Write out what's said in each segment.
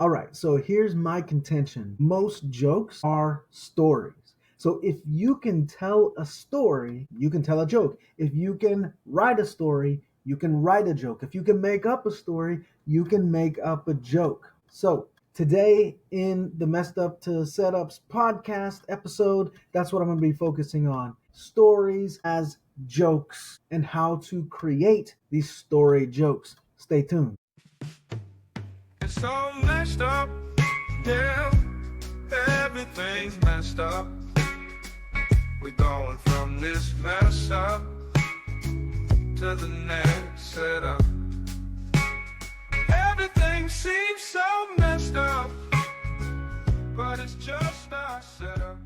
All right, so here's my contention. Most jokes are stories. So if you can tell a story, you can tell a joke. If you can write a story, you can write a joke. If you can make up a story, you can make up a joke. So today in the Messed Up to Setups podcast episode, that's what I'm going to be focusing on. Stories as jokes and how to create these story jokes. Stay tuned. It's all messed up, yeah. Everything's messed up. We're going from this mess up to the next setup. Everything seems so messed up, but it's just our setup.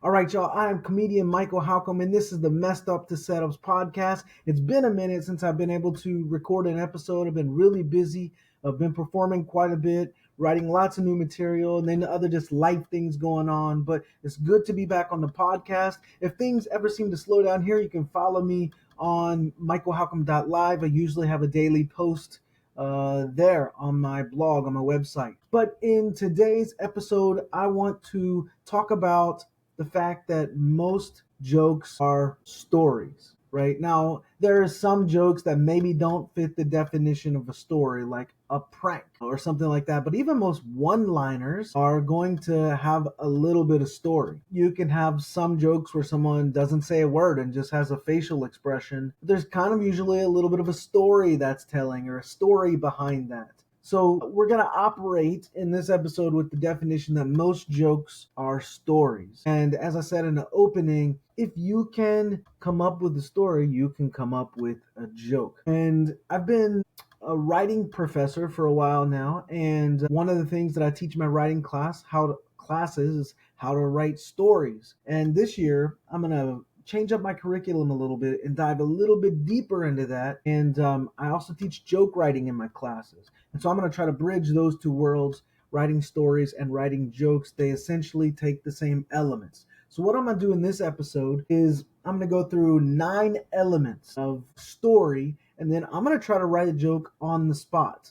All right, y'all. I am comedian Michael Halcomb, and this is the Messed Up to Setups podcast. It's been a minute since I've been able to record an episode. I've been really busy. I've been performing quite a bit, writing lots of new material, and then the other just life things going on. But it's good to be back on the podcast. If things ever seem to slow down here, you can follow me on michaelhalcomb.live. I usually have a daily post there on my blog, on my website. But in today's episode, I want to talk about the fact that most jokes are stories. Right now, there are some jokes that maybe don't fit the definition of a story, like a prank or something like that. But even most one-liners are going to have a little bit of story. You can have some jokes where someone doesn't say a word and just has a facial expression. There's kind of usually a little bit of a story that's telling, or a story behind that. So we're going to operate in this episode with the definition that most jokes are stories. And as I said in the opening, if you can come up with a story, you can come up with a joke. And I've been a writing professor for a while now, and one of the things that I teach in my writing classes is how to write stories. And this year, I'm going to change up my curriculum a little bit and dive a little bit deeper into that. And I also teach joke writing in my classes. And so I'm going to try to bridge those two worlds, writing stories and writing jokes. They essentially take the same elements. So what I'm going to do in this episode is I'm going to go through 9 elements of story, and then I'm going to try to write a joke on the spot.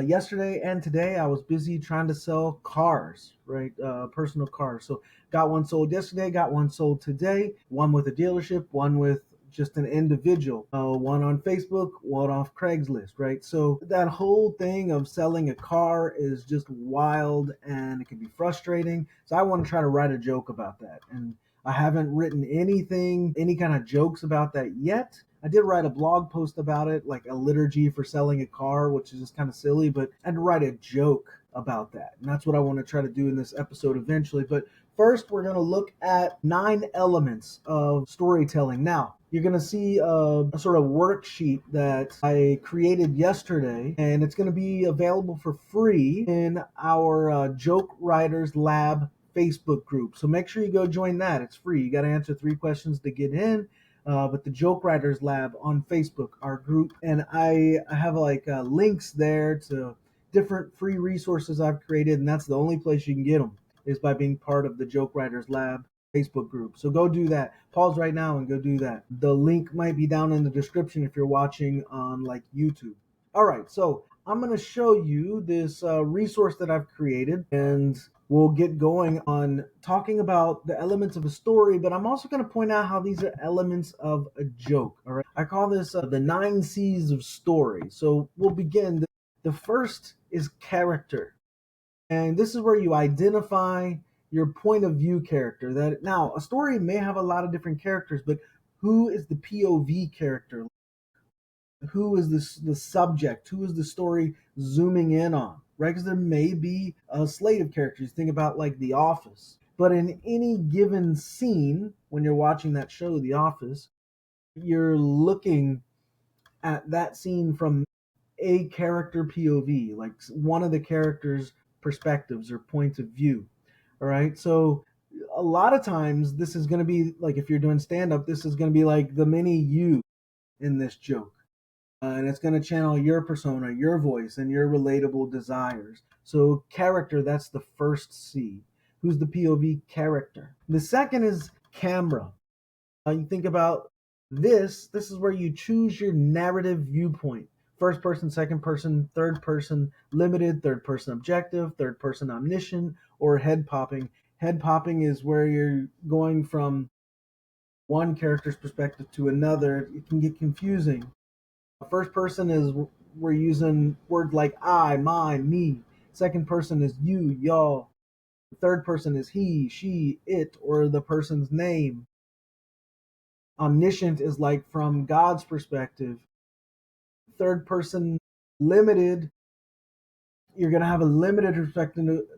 Yesterday and today, I was busy trying to sell cars, right? Personal cars. So got one sold yesterday, got one sold today, one with a dealership, one with just an individual, one on Facebook, one off Craigslist, right? So that whole thing of selling a car is just wild and it can be frustrating. So I want to try to write a joke about that. And I haven't written any kind of jokes about that yet. I did write a blog post about it, like a liturgy for selling a car, which is just kind of silly, but I had to write a joke about that. And that's what I want to try to do in this episode eventually. But first, we're going to look at 9 elements of storytelling. Now, you're going to see a sort of worksheet that I created yesterday, and it's going to be available for free in our Joke Writers Lab Facebook group. So make sure you go join that. It's free. You got to answer 3 questions to get in. But the Joke Writers Lab on Facebook, our group, and I have links there to different free resources I've created, and that's the only place you can get them is by being part of the Joke Writers Lab Facebook group. So go do that. Pause right now and go do that. The link might be down in the description if you're watching on like YouTube. All right, so I'm going to show you this resource that I've created, and we'll get going on talking about the elements of a story, but I'm also going to point out how these are elements of a joke. All right, I call this the 9 C's of story. So we'll begin. The first is character. And this is where you identify your point of view character. That now a story may have a lot of different characters, but who is the POV character? Who is the subject? Who is the story zooming in on? Right? Because there may be a slate of characters. Think about like The Office. But in any given scene, when you're watching that show, The Office, you're looking at that scene from a character POV, like one of the characters' perspectives or points of view. All right. So a lot of times this is going to be like, if you're doing stand up, this is going to be like the mini you in this joke. And it's going to channel your persona, your voice, and your relatable desires. So character, that's the first C. Who's the POV character? The second is camera. You think about this is where you choose your narrative viewpoint. first person, second person, third person limited, third person objective, third person omniscient, or head popping. Head popping is where you're going from one character's perspective to another. It can get confusing. First person is we're using words like I, mine, me. Second person is you, y'all. Third person is he, she, it, or the person's name. Omniscient is like from God's perspective. Third person limited, you're going to have a limited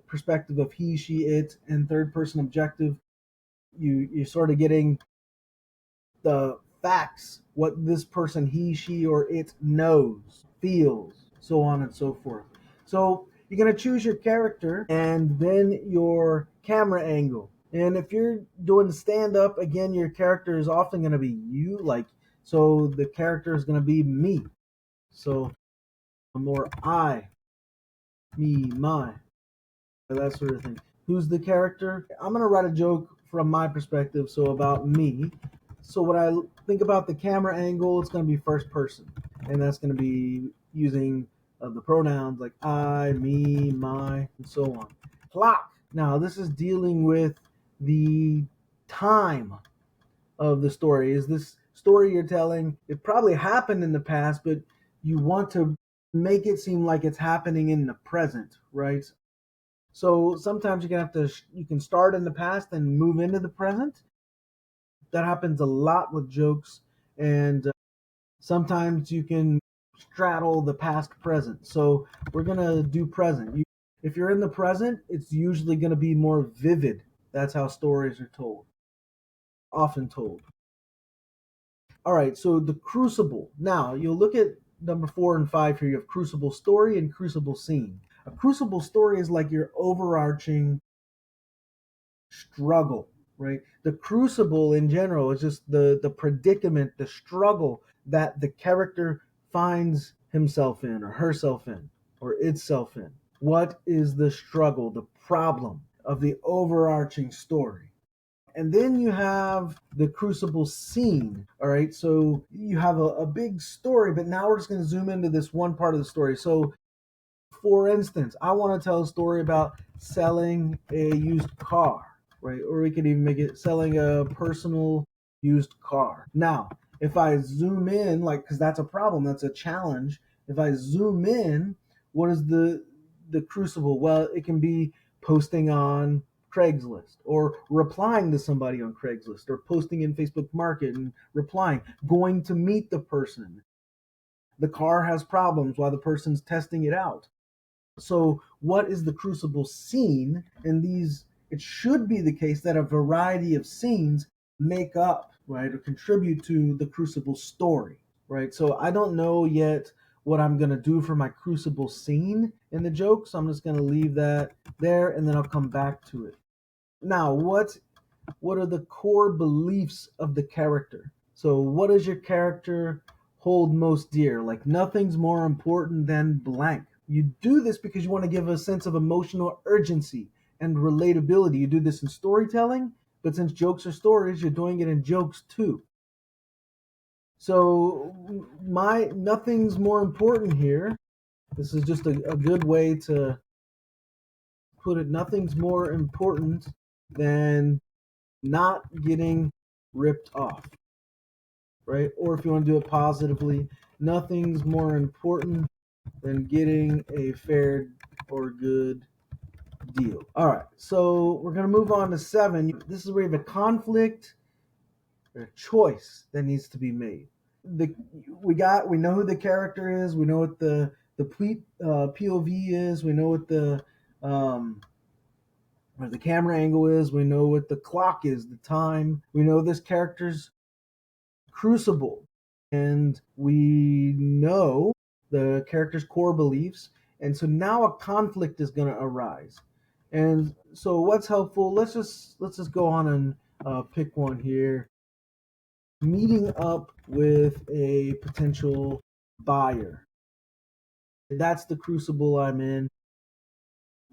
perspective of he, she, it. And third person objective, you're sort of getting the facts, what this person, he, she, or it knows, feels, so on and so forth. So you're going to choose your character and then your camera angle. And if you're doing stand up, again, your character is often going to be you, like, so the character is going to be me. So more I, me, my, that sort of thing. Who's the character? I'm going to write a joke from my perspective, so about me. So when I think about the camera angle, it's going to be first person, and that's going to be using the pronouns like I, me, my, and so on. Clock. Now this is dealing with the time of the story. Is this story you're telling? It probably happened in the past, but you want to make it seem like it's happening in the present, right? So sometimes you're gonna have to you can start in the past and move into the present. That happens a lot with jokes, and sometimes you can straddle the past present. So we're gonna do present. If you're in the present, it's usually gonna be more vivid. That's how stories are told, often told. All right, so the crucible. Now you'll look at number 4 and 5 here. You have crucible story and crucible scene. A crucible story is like your overarching struggle, right? The crucible in general is just the predicament, the struggle that the character finds himself in or herself in or itself in. What is the struggle, the problem of the overarching story? And then you have the crucible scene. All right, so you have a big story, but now we're just going to zoom into this one part of the story. So for instance, I want to tell a story about selling a used car, right? Or we could even make it selling a personal used car. Now, if I zoom in, like, because that's a problem, that's a challenge. If I zoom in, what is the crucible? Well, it can be posting on Craigslist or replying to somebody on Craigslist or posting in Facebook Market and replying, going to meet the person. The car has problems while the person's testing it out. So, what is the crucible scene? And these, it should be the case that a variety of scenes make up, right, or contribute to the crucible story, right? So, I don't know yet what I'm going to do for my crucible scene in the joke, so I'm just going to leave that there and then I'll come back to it. Now, what are the core beliefs of the character? So, what does your character hold most dear? Like, nothing's more important than blank. You do this because you want to give a sense of emotional urgency and relatability. You do this in storytelling, but since jokes are stories, you're doing it in jokes too. So my nothing's more important here. This is just a good way to put it. Nothing's more important than not getting ripped off, right? Or if you want to do it positively, nothing's more important than getting a fair or good deal. All right, so we're going to move on to 7. This is where you have a conflict or a choice that needs to be made. We know who the character is. We know what the POV is. We know what where the camera angle is. We know what the clock is, the time. We know this character's crucible, and we know the character's core beliefs. And so now a conflict is going to arise. And so what's helpful? Let's just go on and pick one here. Meeting up with a potential buyer. That's the crucible I'm in.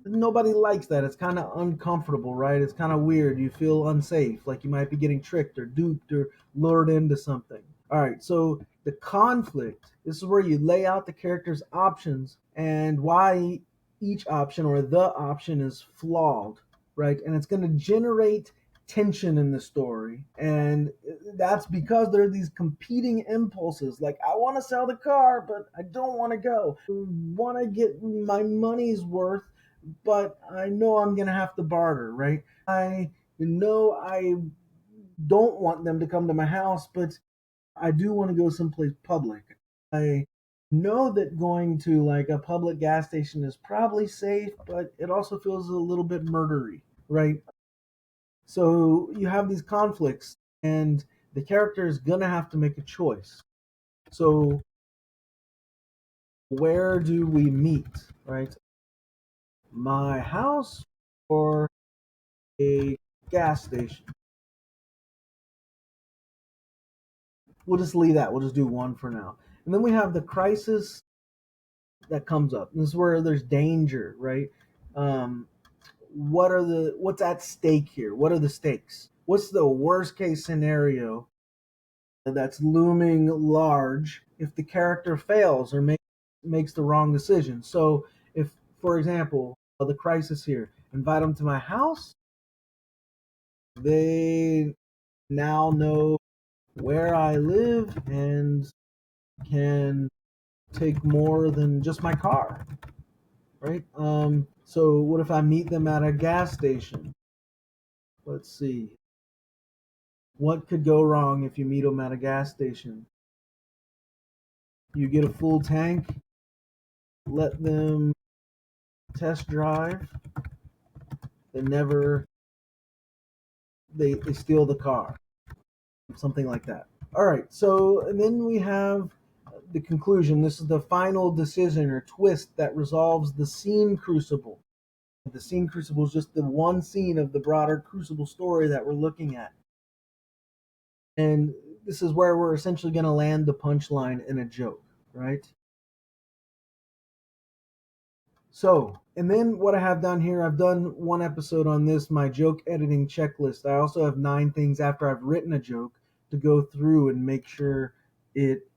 Nobody likes that. It's kind of uncomfortable, right? It's kind of weird. You feel unsafe, like you might be getting tricked or duped or lured into something. All right, so the conflict. This is where you lay out the character's options and why each option or the option is flawed, right? And it's going to generate tension in the story. And that's because there are these competing impulses. Like, I want to sell the car, but I don't want to go. I want to get my money's worth, but I know I'm going to have to barter, right? I know I don't want them to come to my house, but I do want to go someplace public. I know that going to like a public gas station is probably safe, but it also feels a little bit murdery, right? So you have these conflicts, and the character is gonna have to make a choice. So where do we meet, right? My house or a gas station? We'll just leave that. We'll just do one for now. And then we have the crisis that comes up. This is where there's danger, right? Um, what's at stake here? What are the stakes? What's the worst case scenario that's looming large if the character fails or makes the wrong decision? So if, for example, the crisis here, invite them to my house, they now know where I live and can take more than just my car, right? So what if I meet them at a gas station? Let's see. What could go wrong if you meet them at a gas station? You get a full tank, let them test drive, they never they steal the car, something like that. All right, so and then we have the conclusion. This is the final decision or twist that resolves the scene crucible. The scene crucible is just the one scene of the broader crucible story that we're looking at. And this is where we're essentially going to land the punchline in a joke, right? So, and then what I have done here, I've done one episode on this, my joke editing checklist. I also have 9 things after I've written a joke to go through and make sure it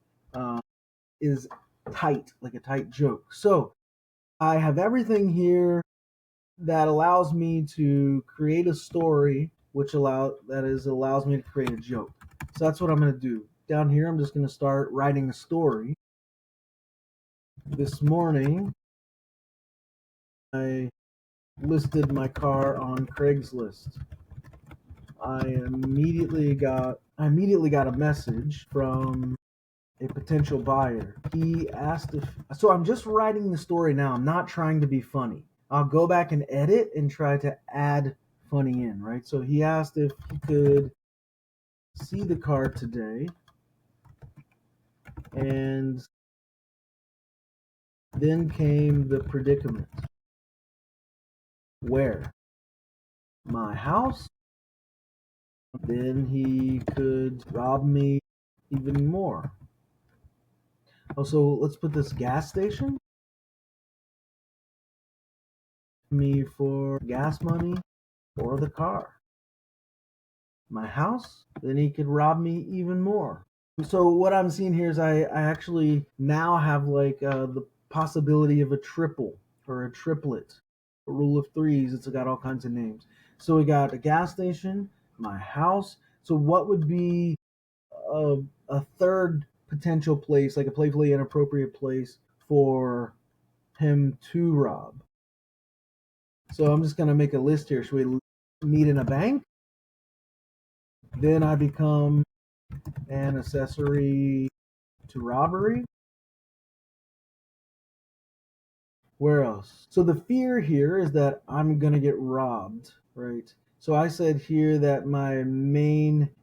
is tight, like a tight joke. So, I have everything here that allows me to create a story, which allows me to create a joke. So that's what I'm going to do. Down here, I'm just going to start writing a story. This morning, I listed my car on Craigslist. I immediately got a message from a potential buyer. He asked if so I'm just writing the story now. I'm not trying to be funny. I'll go back and edit and try to add funny in, right? So he asked if he could see the car today, and then came the predicament. Where? My house? Then he could rob me even more. Oh, so let's put this gas station. Me for gas money or the car. My house? Then he could rob me even more. So what I'm seeing here is I actually now have like the possibility of a triple or a triplet, a rule of threes. It's got all kinds of names. So we got a gas station, my house. So what would be a third potential place, like a playfully inappropriate place for him to rob? So I'm just gonna make a list here. Should we meet in a bank? Then I become an accessory to robbery. Where else? So the fear here is that I'm gonna get robbed, right? So I said here that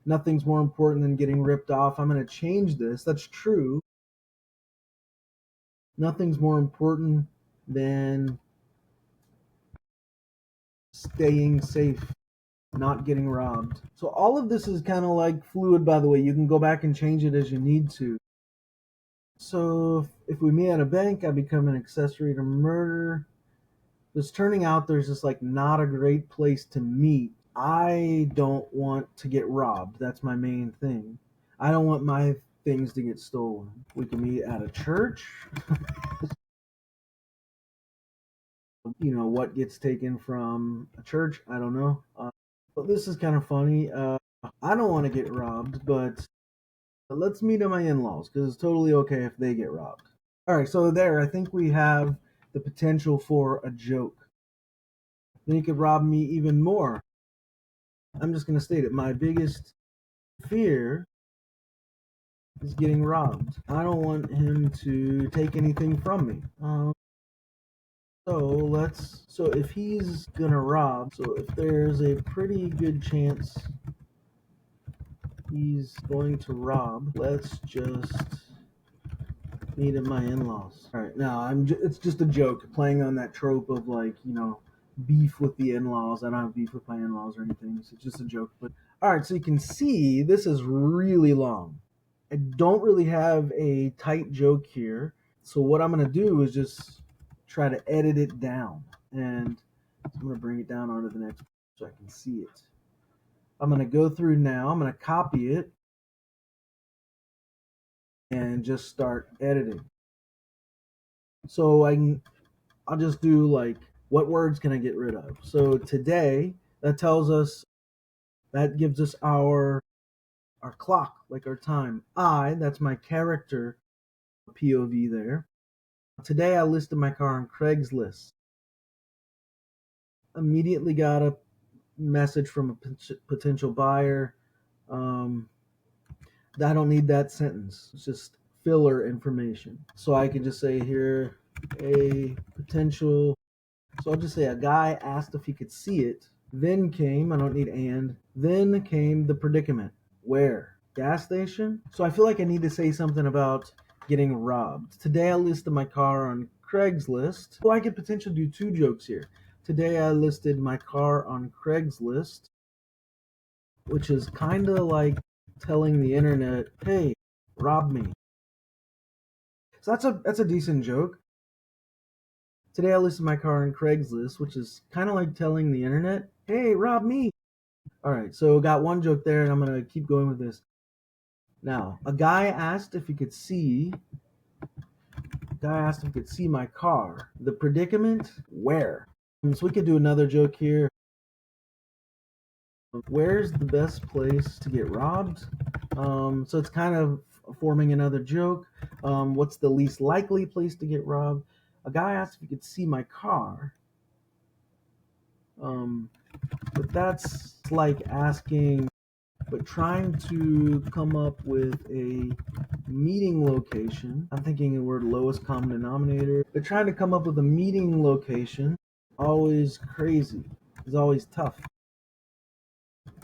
nothing's more important than getting ripped off. I'm gonna change this. That's true. Nothing's more important than staying safe, not getting robbed. So all of this is kind of like fluid, by the way. You can go back and change it as you need to. So if we meet at a bank, I become an accessory to murder. It's turning out there's just like not a great place to meet. I don't want to get robbed. That's my main thing. I don't want my things to get stolen. We can meet at a church. What gets taken from a church? I don't know. But this is kind of funny. I don't want to get robbed, but let's meet at my in-laws because it's totally okay if they get robbed. All right, so there, I think we have the potential for a joke. Then you could rob me even more. I'm just going to state it. My biggest fear is getting robbed. I don't want him to take anything from me. So if he's gonna rob, so if there's a pretty good chance he's going to rob, let's just meet at my in-laws. All right, now it's just a joke, playing on that trope of beef with the in-laws. I don't have beef with my in-laws or anything. So it's just a joke. But all right, so you can see this is really long. I don't really have a tight joke here. So what I'm gonna do is just try to edit it down, and I'm gonna bring it down onto the next so I can see it. I'm gonna go through now. I'm gonna copy it and just start editing. So I'll just do like, what words can I get rid of? So today, that gives us our clock, like our time. That's my character POV there. Today I listed my car on Craigslist. Immediately got a message from a potential buyer. I don't need that sentence. It's just filler information. So I can just say here a potential. So I'll just say a guy asked if he could see it. Then came, I don't need and. Then came the predicament. Where? Gas station? So I feel like I need to say something about getting robbed. Today I listed my car on Craigslist. Well, I could potentially do two jokes here. Today I listed my car on Craigslist, which is kind of like telling the internet, hey, rob me. So that's a decent joke. Today I listed my car on Craigslist, which is kind of like telling the internet, hey, rob me. All right, so got one joke there, and I'm going to keep going with this. Now, a guy asked if he could see my car. The predicament, where? So we could do another joke here. Where's the best place to get robbed? So it's kind of forming another joke. What's the least likely place to get robbed? A guy asked if he could see my car. But that's like trying to come up with a meeting location. I'm thinking the word lowest common denominator. But trying to come up with a meeting location, always crazy. It's always tough.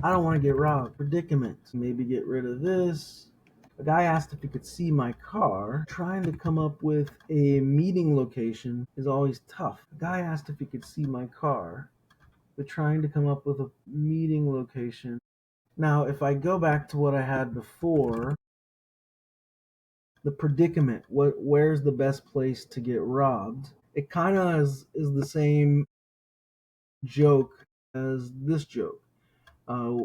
I don't want to get robbed. Predicament. Maybe get rid of this. A guy asked if he could see my car. Trying to come up with a meeting location is always tough. A guy asked if he could see my car. But trying to come up with a meeting location. Now, if I go back to what I had before, the predicament, where's the best place to get robbed? It kind of is the same joke as this joke,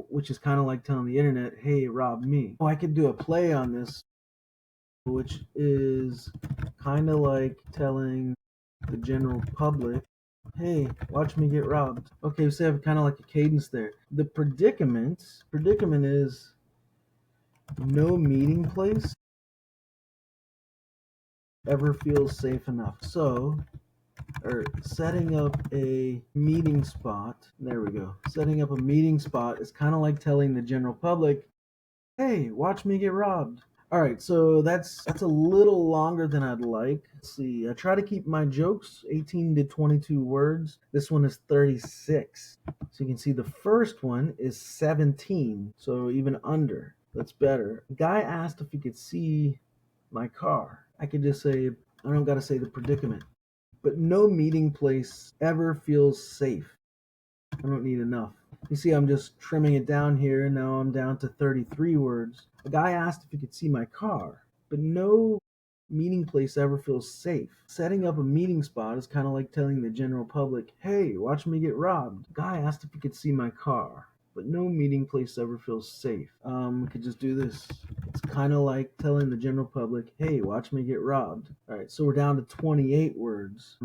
which is kind of like telling the internet, hey, rob me. Oh, I could do a play on this, which is kind of like telling the general public, hey, watch me get robbed. Okay, so I have kind of like a cadence there. The predicament is no meeting place ever feels safe enough. So, or setting up a meeting spot, there we go. Setting up a meeting spot is kind of like telling the general public, hey, watch me get robbed. All right, so that's a little longer than I'd like. Let's see. I try to keep my jokes 18 to 22 words. This one is 36. So you can see the first one is 17, so even under. That's better. The guy asked if he could see my car. I could just say, I don't got to say the predicament. But no meeting place ever feels safe. I don't need enough. You see, I'm just trimming it down here. Now I'm down to 33 words. A guy asked if he could see my car, but no meeting place ever feels safe. Setting up a meeting spot is kind of like telling the general public, hey, watch me get robbed. A guy asked if he could see my car. but no meeting place ever feels safe. We could just do this. It's kind of like telling the general public, hey, watch me get robbed. All right, so we're down to 28 words.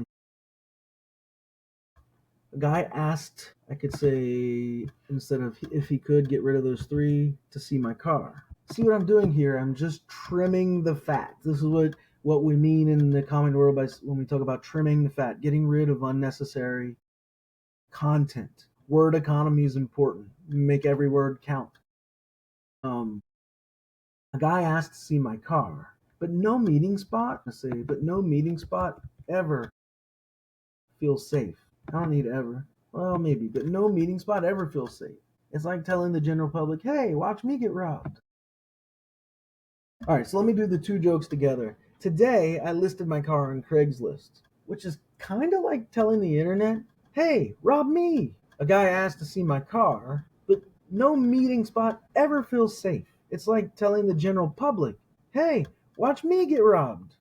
A guy asked, I could say, instead of if he could get rid of those three, to see my car. See what I'm doing here? I'm just trimming the fat. This is what we mean in the common world when we talk about trimming the fat, getting rid of unnecessary content. Word economy is important. Make every word count. A guy asked to see my car, but no meeting spot. But no meeting spot ever feels safe. I don't need ever. Well, maybe, but no meeting spot ever feels safe. It's like telling the general public, hey, watch me get robbed. All right, so let me do the two jokes together. Today, I listed my car on Craigslist, which is kind of like telling the internet, hey, rob me. A guy asked to see my car, but no meeting spot ever feels safe. It's like telling the general public, hey, watch me get robbed.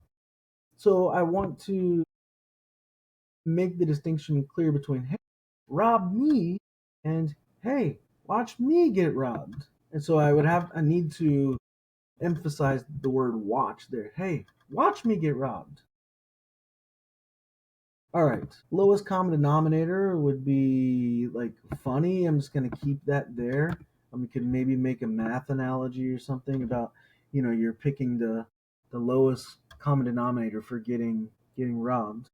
So I want to make the distinction clear between, hey, rob me and, hey, watch me get robbed. And so I need to emphasize the word watch there. Hey, watch me get robbed. All right, lowest common denominator would be like funny. I'm just gonna keep that there. We could maybe make a math analogy or something about, you're picking the lowest common denominator for getting robbed.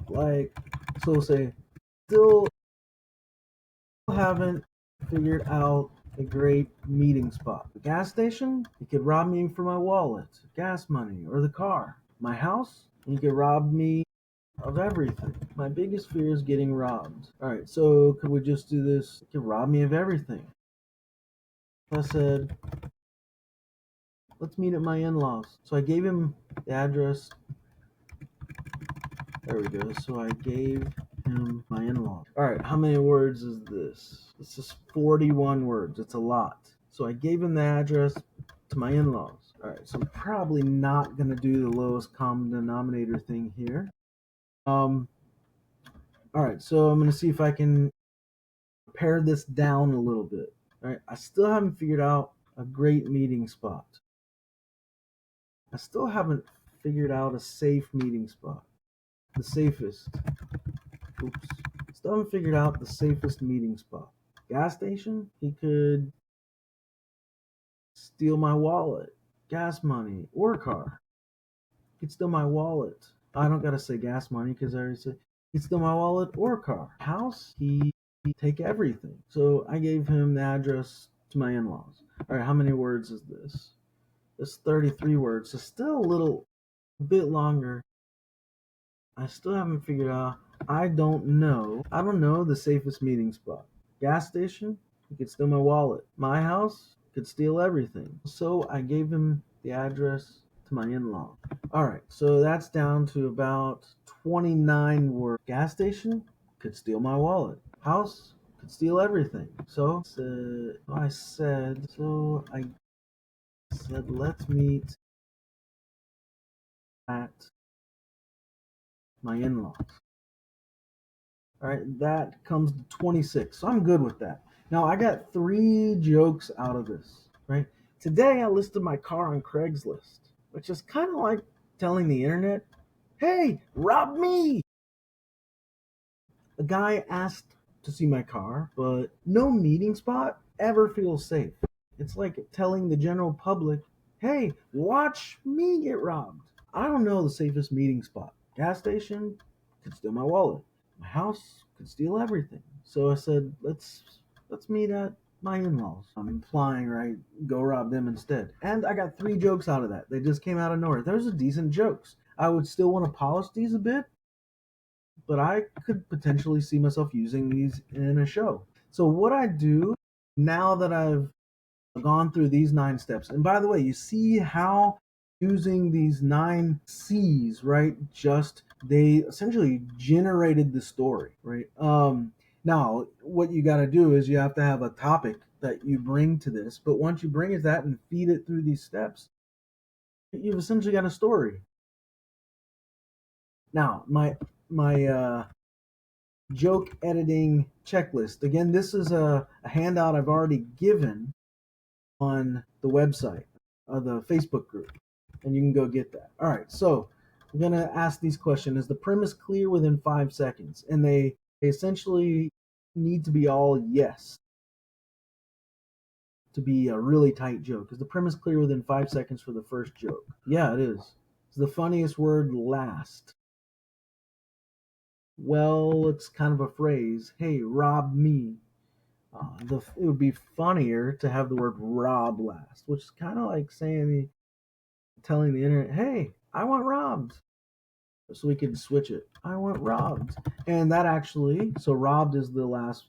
Like, so we'll say, still haven't figured out a great meeting spot. The gas station, you could rob me for my wallet, gas money, or the car. My house, you could rob me of everything. My biggest fear is getting robbed. Alright, so could we just do this? You could rob me of everything. I said, let's meet at my in-laws. So I gave him the address. There we go. So I gave him my in-laws. Alright, how many words is this? This is 41 words. It's a lot. So I gave him the address to my in-laws. Alright, so I'm probably not going to do the lowest common denominator thing here. Alright, so I'm going to see if I can pare this down a little bit. Alright, I still haven't figured out a great meeting spot. I still haven't figured out a safe meeting spot. The safest. Oops. Still haven't figured out the safest meeting spot. Gas station? He could steal my wallet, gas money, or car. He could steal my wallet. I don't gotta say gas money because I already said he could steal my wallet or car. House? He take everything. So I gave him the address to my in-laws. All right, how many words is this? It's 33 words. So still a bit longer. I still haven't figured out. I don't know the safest meeting spot. Gas station? He could steal my wallet. My house? Could steal everything. So I gave him the address to my in-law. Alright, so that's down to about 29 words. Gas station? Could steal my wallet. House? Could steal everything. So I said, let's meet at my in-laws. All right, that comes to 26. So I'm good with that. Now I got 3 jokes out of this, right? Today I listed my car on Craigslist, which is kind of like telling the internet, hey, rob me. A guy asked to see my car, but no meeting spot ever feels safe. It's like telling the general public, hey, watch me get robbed. I don't know the safest meeting spot. Gas station could steal my wallet. My house could steal everything. So I said, let's meet at my in-laws. I'm implying, right? Go rob them instead. And I got 3 jokes out of that. They just came out of nowhere. Those are decent jokes. I would still want to polish these a bit, but I could potentially see myself using these in a show. So what I do now that I've gone through these 9 steps, and by the way, you see how using these 9 C's, right? They essentially generated the story, right? Now, what you got to do is you have to have a topic that you bring to this, but once you bring it that and feed it through these steps, you've essentially got a story. Now, my joke editing checklist. Again, this is a handout I've already given on the website, the Facebook group, and you can go get that. All right, so I'm gonna ask these questions. Is the premise clear within 5 seconds? And they essentially need to be all yes to be a really tight joke. Is the premise clear within 5 seconds for the first joke? Yeah, it is. Is the funniest word last? Well, it's kind of a phrase. Hey, rob me. It would be funnier to have the word rob last, which is kind of like telling the internet, hey, I want robbed. So we could switch it. I want robbed. And that actually, so robbed is the last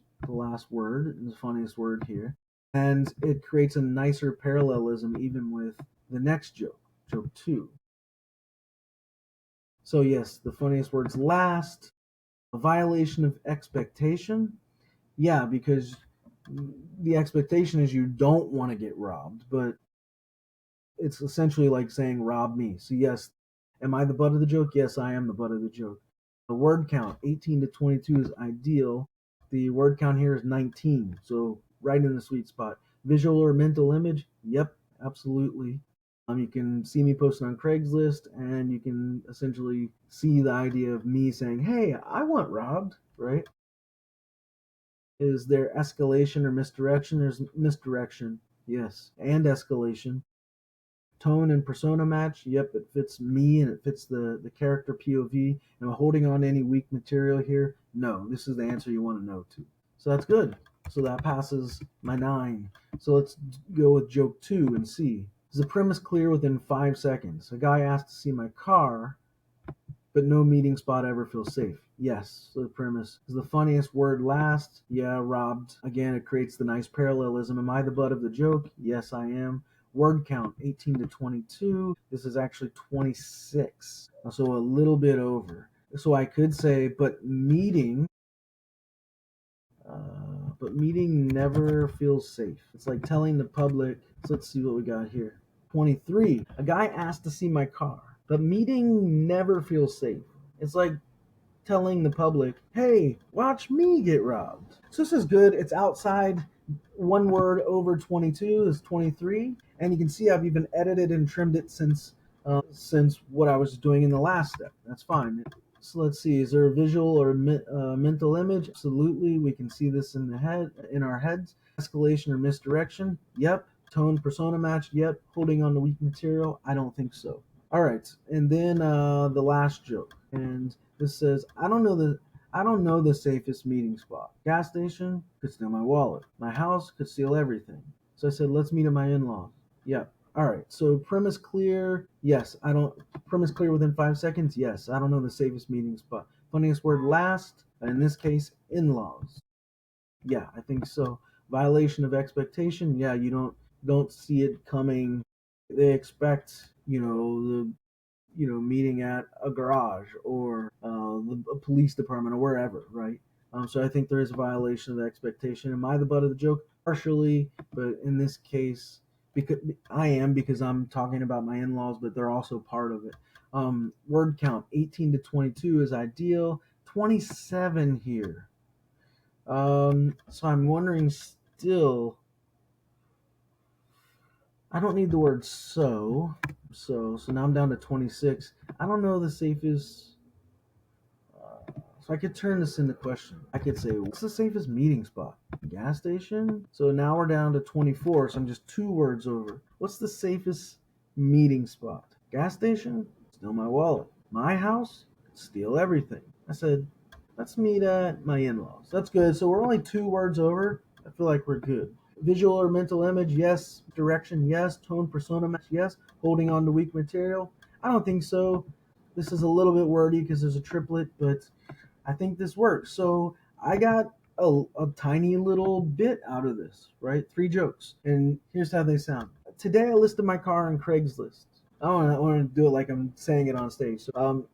word, the funniest word here. And it creates a nicer parallelism even with the next joke, joke two. So yes, the funniest words last. A violation of expectation. Yeah, because the expectation is you don't want to get robbed, but it's essentially like saying rob me. So yes, am I the butt of the joke? Yes, I am the butt of the joke. The word count 18 to 22 is ideal. The word count here is 19, so right in the sweet spot. Visual or mental image? Yep, absolutely. You can see me posting on Craigslist, and you can essentially see the idea of me saying, "Hey, I want robbed," right? Is there escalation or misdirection? There's misdirection, yes, and escalation. Tone and persona match. Yep, it fits me and it fits the character POV. Am I holding on to any weak material here? No, this is the answer you want to know to. So that's good. So that passes my 9. So let's go with joke 2 and see. Is the premise clear within 5 seconds? A guy asked to see my car, but no meeting spot ever feels safe. Yes. So the premise is the funniest word last. Yeah, robbed. Again, it creates the nice parallelism. Am I the butt of the joke? Yes, I am. Word count 18 to 22. This is actually 26. So a little bit over. So I could say, but meeting never feels safe. It's like telling the public. So let's see what we got here. 23. A guy asked to see my car, but meeting never feels safe. It's like telling the public, hey, watch me get robbed. So this is good. It's outside one word over 22 is 23. And you can see I've even edited and trimmed it since what I was doing in the last step. That's fine. So let's see. Is there a visual or mental image? Absolutely. We can see this in our heads. Escalation or misdirection? Yep. Tone persona match? Yep. Holding on to weak material? I don't think so. All right, and then the last joke, and this says, I don't know the safest meeting spot. Gas station could steal my wallet. My house could steal everything. So I said, let's meet at my in-laws. Yeah. All right. So premise clear. Yes. I don't. Premise clear within 5 seconds. Yes. I don't know the safest meeting spot. Funniest word last. In this case, in-laws. Yeah, I think so. Violation of expectation. Yeah, you don't see it coming. They expect meeting at a garage or a police department or wherever, right? So I think there is a violation of the expectation. Am I the butt of the joke? Partially, but in this case, because I'm talking about my in-laws, but they're also part of it. Word count 18 to 22 is ideal. 27 here. So I'm wondering still. I don't need the word so now I'm down to 26. I don't know the safest. So I could turn this into question. I could say, what's the safest meeting spot? Gas station? So now we're down to 24, so I'm just 2 words over. What's the safest meeting spot? Gas station? Steal my wallet. My house? Steal everything. I said, let's meet at my in-laws. That's good. So we're only 2 words over. I feel like we're good. Visual or mental image, yes. Direction, yes. Tone, persona match, yes. Holding on to weak material, I don't think so. This is a little bit wordy because there's a triplet, but I think this works. So I got a tiny little bit out of this, right? 3 jokes. And here's how they sound. Today I listed my car on Craigslist. I want to do it like I'm saying it on stage. So,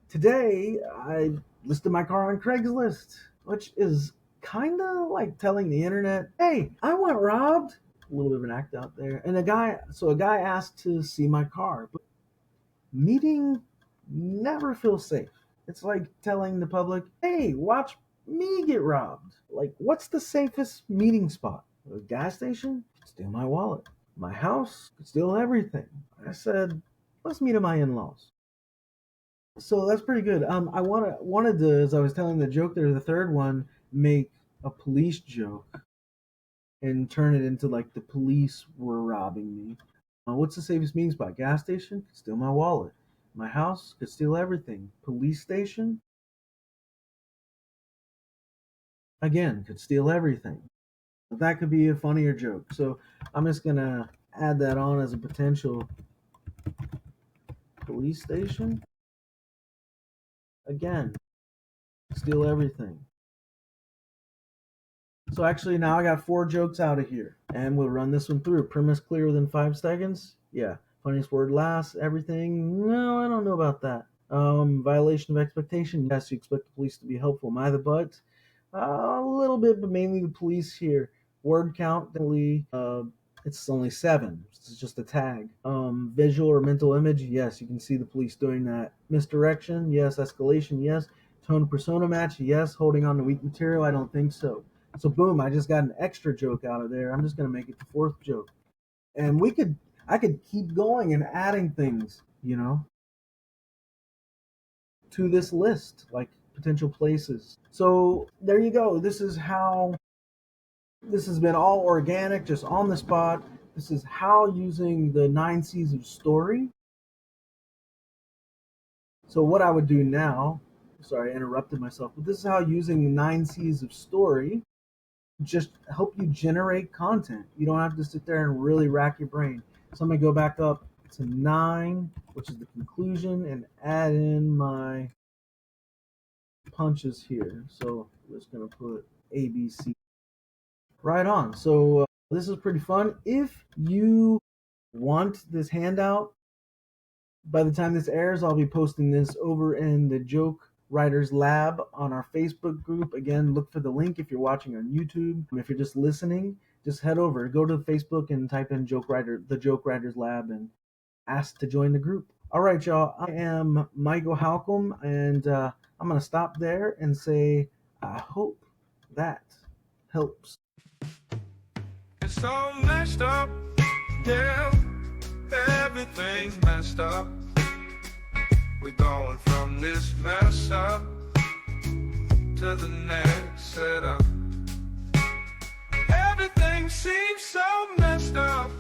today I listed my car on Craigslist, which is kind of like telling the internet, hey, I want robbed. A little bit of an act out there. And a guy asked to see my car, but meeting never feels safe. It's like telling the public, hey, watch me get robbed. Like, what's the safest meeting spot? A gas station? Steal my wallet. My house? Could steal everything. I said, let's meet at my in-laws. So that's pretty good. I wanted to, as I was telling the joke there, the third one, make a police joke and turn it into like the police were robbing me. What's the safest meeting spot? Gas station? Could steal my wallet. My house? Could steal everything. Police station? Again, could steal everything. That could be a funnier joke. So I'm just gonna add that on as a potential police station. Again, steal everything. So actually now I got 4 jokes out of here. And we'll run this one through. Premise clear within 5 seconds? Yeah. Funniest word last? Everything? No, I don't know about that. Violation of expectation? Yes, you expect the police to be helpful. Am I the butt? A little bit, but mainly the police here. Word count, definitely, it's only 7. It's just a tag. Visual or mental image? Yes, you can see the police doing that. Misdirection? Yes. Escalation? Yes. Tone persona match? Yes. Holding on to weak material? I don't think so. So boom, I just got an extra joke out of there. I'm just gonna make it the 4th joke. And I could keep going and adding things, to this list, like potential places. So there you go. This has been all organic, just on the spot. This is how using the 9 C's of story. So what I would do now, sorry, I interrupted myself, but this is how using the 9 C's of story just help you generate content. You don't have to sit there and really rack your brain. So I'm going to go back up to 9, which is the conclusion, and add in my punches here. So we're just going to put ABC. Right on. So this is pretty fun. If you want this handout, by the time this airs, I'll be posting this over in the Joke Writers Lab on our Facebook group. Again, look for the link if you're watching on YouTube. If you're just listening, just head over, go to Facebook and type in the Joke Writers Lab, and ask to join the group. All right, y'all. I am Michael Halcomb, and I'm going to stop there and say I hope that helps. It's all messed up, yeah. Everything's messed up. We're going from this mess up to the next setup. Everything seems so messed up,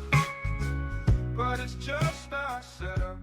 but it's just our setup.